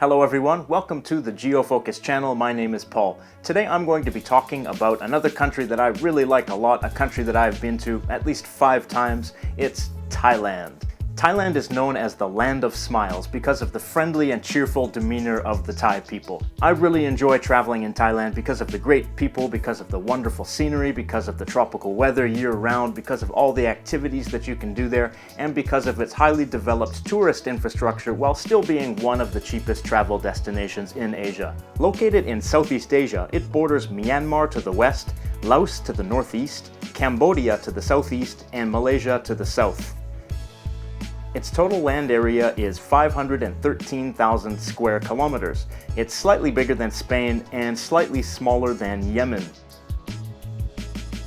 Hello everyone, welcome to the GeoFocus channel. My name is Paul. Today I'm going to be talking about another country that I really like a lot, a country that I've been to at least 5 times. It's Thailand. Thailand is known as the Land of Smiles because of the friendly and cheerful demeanor of the Thai people. I really enjoy traveling in Thailand because of the great people, because of the wonderful scenery, because of the tropical weather year-round, because of all the activities that you can do there, and because of its highly developed tourist infrastructure while still being one of the cheapest travel destinations in Asia. Located in Southeast Asia, it borders Myanmar to the west, Laos to the northeast, Cambodia to the southeast, and Malaysia to the south. Its total land area is 513,000 square kilometers. It's slightly bigger than Spain and slightly smaller than Yemen.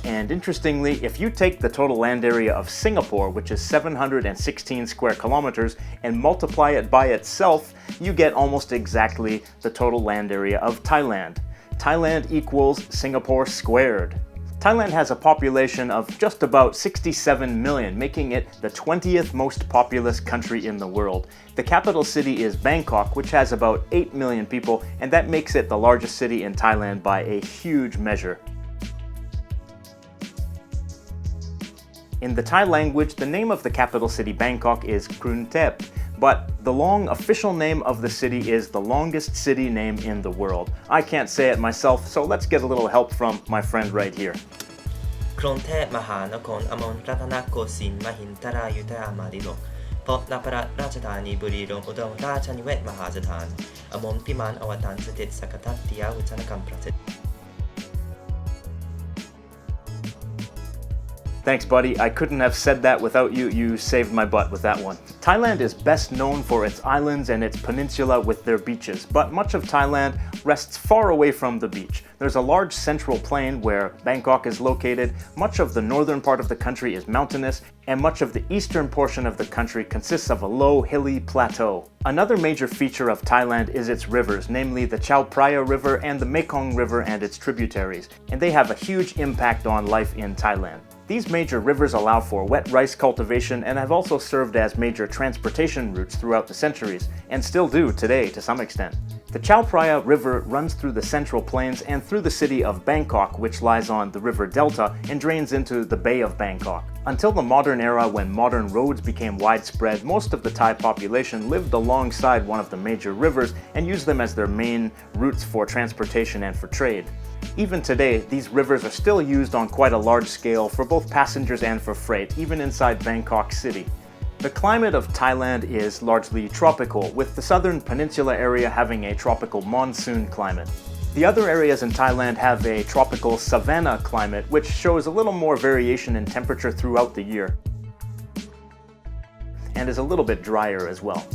And interestingly, if you take the total land area of Singapore, which is 716 square kilometers, and multiply it by itself, you get almost exactly the total land area of Thailand. Thailand equals Singapore squared. Thailand has a population of just about 67 million, making it the 20th most populous country in the world. The capital city is Bangkok, which has about 8 million people, and that makes it the largest city in Thailand by a huge measure. In the Thai language, the name of the capital city Bangkok is Kruntep, but the long official name of the city is the longest city name in the world. I can't say it myself, so let's get a little help from my friend right here. กรุงเทพมหานครอมรรัตนโกสินทร์มหินทรายุทธยามาดิลกพบนพรัตน์ราชธานีบุรีรัมย์อุดมราชนิเวศน์มหาสถานอมรพิมานอวตารสถิตสักทัตติยวุฒนกรรมประสิทธิ์ Thanks, buddy. I couldn't have said that without you. You saved my butt with that one. Thailand is best known for its islands and its peninsula with their beaches, but much of Thailand rests far away from the beach. There's a large central plain where Bangkok is located, much of the northern part of the country is mountainous, and much of the eastern portion of the country consists of a low, hilly plateau. Another major feature of Thailand is its rivers, namely the Chao Phraya River and the Mekong River and its tributaries, and they have a huge impact on life in Thailand. These major rivers allow for wet rice cultivation and have also served as major transportation routes throughout the centuries, and still do today to some extent. The Chao Phraya River runs through the central plains and through the city of Bangkok, which lies on the river delta and drains into the Bay of Bangkok. Until the modern era, when modern roads became widespread, most of the Thai population lived alongside one of the major rivers and used them as their main routes for transportation and for trade. Even today, these rivers are still used on quite a large scale for both passengers and for freight, even inside Bangkok city. The climate of Thailand is largely tropical, with the southern peninsula area having a tropical monsoon climate. The other areas in Thailand have a tropical savanna climate, which shows a little more variation in temperature throughout the year, and is a little bit drier as well.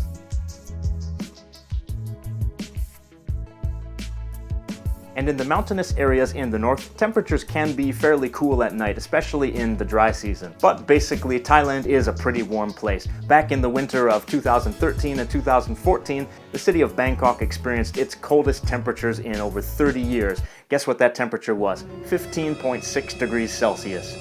And in the mountainous areas in the north, temperatures can be fairly cool at night, especially in the dry season. But basically, Thailand is a pretty warm place. Back in the winter of 2013 and 2014, the city of Bangkok experienced its coldest temperatures in over 30 years. Guess what that temperature was? 15.6 degrees Celsius.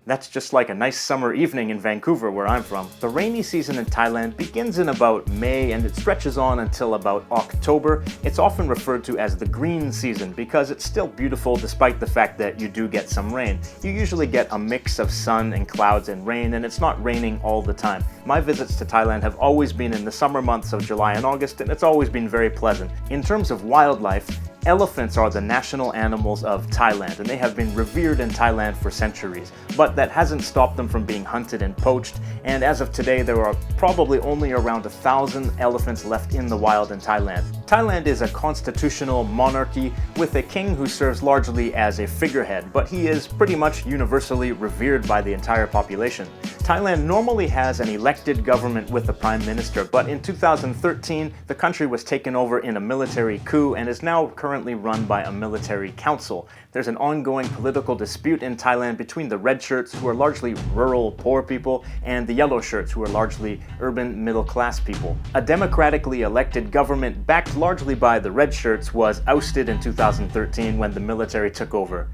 That's just like a nice summer evening in Vancouver, where I'm from. The rainy season in Thailand begins in about May and it stretches on until about October. It's often referred to as the green season because it's still beautiful despite the fact that you do get some rain. You usually get a mix of sun and clouds and rain, and it's not raining all the time. My visits to Thailand have always been in the summer months of July and August, and it's always been very pleasant. In terms of wildlife, elephants are the national animals of Thailand, and they have been revered in Thailand for centuries. But that hasn't stopped them from being hunted and poached, and as of today there are probably only around 1,000 elephants left in the wild in Thailand. Thailand is a constitutional monarchy with a king who serves largely as a figurehead, but he is pretty much universally revered by the entire population. Thailand normally has an elected government with a prime minister, but in 2013 the country was taken over in a military coup and is now currently run by a military council. There's an ongoing political dispute in Thailand between the red shirts, who are largely rural poor people, and the yellow shirts, who are largely urban middle-class people. A democratically elected government backed largely by the red shirts was ousted in 2013 when the military took over.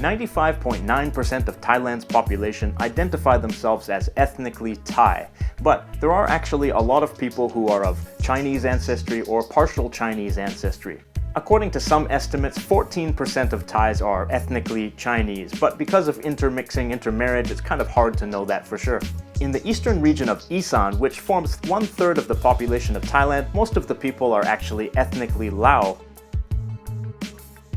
95.9% of Thailand's population identify themselves as ethnically Thai, but there are actually a lot of people who are of Chinese ancestry or partial Chinese ancestry. According to some estimates, 14% of Thais are ethnically Chinese, but because of intermarriage, it's kind of hard to know that for sure. In the eastern region of Isan, which forms 1/3 of the population of Thailand, most of the people are actually ethnically Lao.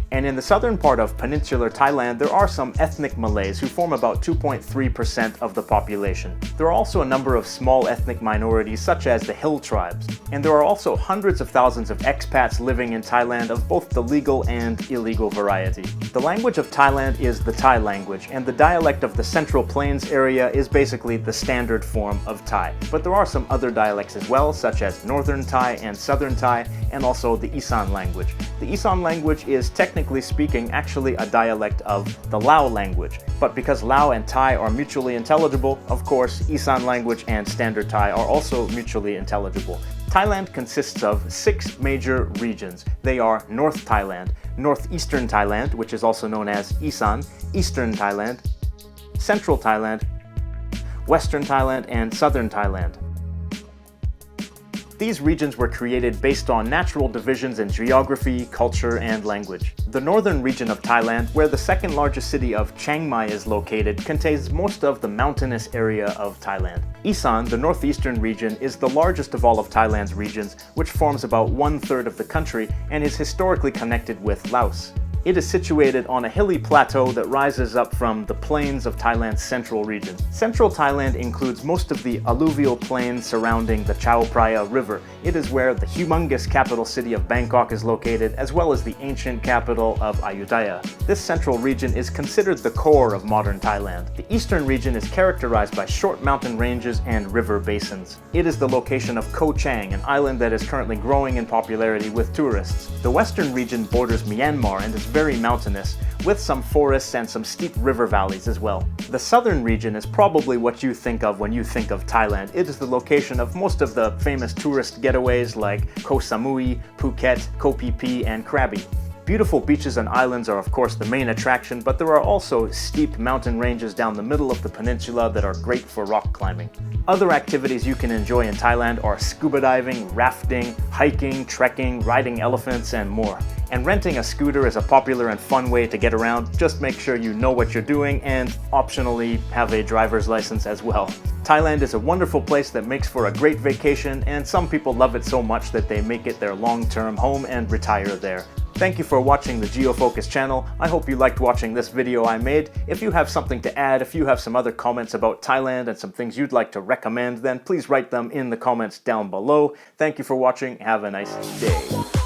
And in the southern part of peninsular Thailand, there are some ethnic Malays who form about 2.3% of the population. There are also a number of small ethnic minorities such as the hill tribes. And there are also hundreds of thousands of expats living in Thailand of both the legal and illegal variety. The language of Thailand is the Thai language, and the dialect of the Central Plains area is basically the standard form of Thai. But there are some other dialects as well, such as Northern Thai and Southern Thai, and also the Isan language. The Isan language is technically speaking actually a dialect of the Lao language, but because Lao and Thai are mutually intelligible, of course, Isan language and Standard Thai are also mutually intelligible. Thailand consists of 6 major regions. They are North Thailand, Northeastern Thailand, which is also known as Isan, Eastern Thailand, Central Thailand, Western Thailand, and Southern Thailand. These regions were created based on natural divisions in geography, culture, and language. The northern region of Thailand, where the second largest city of Chiang Mai is located, contains most of the mountainous area of Thailand. Isan, the northeastern region, is the largest of all of Thailand's regions, which forms about 1/3 of the country and is historically connected with Laos. It is situated on a hilly plateau that rises up from the plains of Thailand's central region. Central Thailand includes most of the alluvial plains surrounding the Chao Phraya River. It is where the humongous capital city of Bangkok is located, as well as the ancient capital of Ayutthaya. This central region is considered the core of modern Thailand. The eastern region is characterized by short mountain ranges and river basins. It is the location of Koh Chang, an island that is currently growing in popularity with tourists. The western region borders Myanmar and is very mountainous, with some forests and some steep river valleys as well. The southern region is probably what you think of when you think of Thailand. It is the location of most of the famous tourist getaways like Koh Samui, Phuket, Koh Phi Phi, and Krabi. Beautiful beaches and islands are of course the main attraction, but there are also steep mountain ranges down the middle of the peninsula that are great for rock climbing. Other activities you can enjoy in Thailand are scuba diving, rafting, hiking, trekking, riding elephants, and more. And renting a scooter is a popular and fun way to get around. Just make sure you know what you're doing and optionally have a driver's license as well. Thailand is a wonderful place that makes for a great vacation, and some people love it so much that they make it their long-term home and retire there. Thank you for watching the GeoFocus channel. I hope you liked watching this video I made. If you have something to add, if you have some other comments about Thailand and some things you'd like to recommend, then please write them in the comments down below. Thank you for watching. Have a nice day.